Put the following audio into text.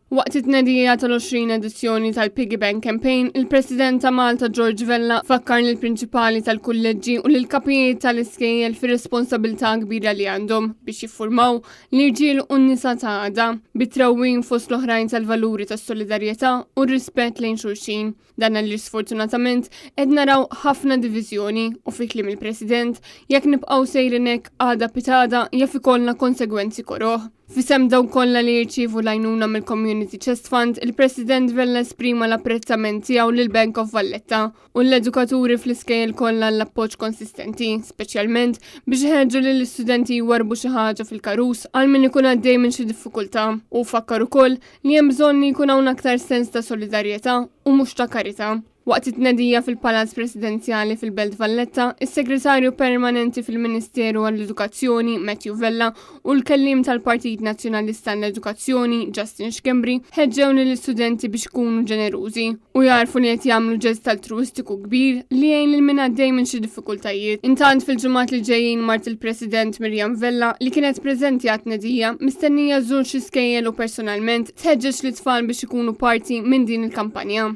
Waqt it-tnedija tal-20 edizzjoni tal-Piggy Bank Campaign, il-President ta' Malta George Vella fakkar lill-prinċipali tal-kulleġġi u lill-kapijiet tal-iskejjel fir-responsabilità kbira li għandhom biex jiffurmaw l-irġiel u n-nisa ta' għada bit-trawwim fost l-oħrajn tal-valuri tas-solidarjetà u r-rispett lejn xulxin. Dan li sfortunatament qed naraw ħafna diviżjoni u fi kliem il-President jekk nibqgħu sejrin hekk għada pitada jaf ikollna konsegwenzi koroħ. Fisem dawn kollha li jirċievu l-għajnuna mill-Community Chest Fund, il-President Vella esprima l-apprezzament tiegħu lil Bank of Valletta u l-edukaturi fl-iskejjel kollha l-appoġġ konsistenti, speċjalment biex iħeġġu lill-istudenti jwarbu xi ħaġa fil-karus għal min ikun għaddej minn xi diffikultà u fakkar ukoll li hemm bżonn li jkun hawn aktar sens ta' solidarjetà u mhux ta' karità. Waqt it-tnedija fil-Palazz Presidenzjali fil-Belt Valletta, is-Segretarju Permanenti fil-Ministeru għall-Edukazzjoni Matthew Vella u l-kellim tal-Partit Nazzjonalista għall-Edukazzjoni Justin Schembri ħeġġew lill-istudenti biex ikunu ġenerużi u jarfu li qed jagħmlu ġest altruistiku kbir li jgħin lil min għaddej minn xi diffikultajiet. Intant fil-ġimgħat li ġejjin mart il-President Miriam Vella li kienet preżenti għat-tnedija mistennija żżur xi skejjel u personalment tħeġġeġ l-itfal biex ikunu parti minn din il-kampanja.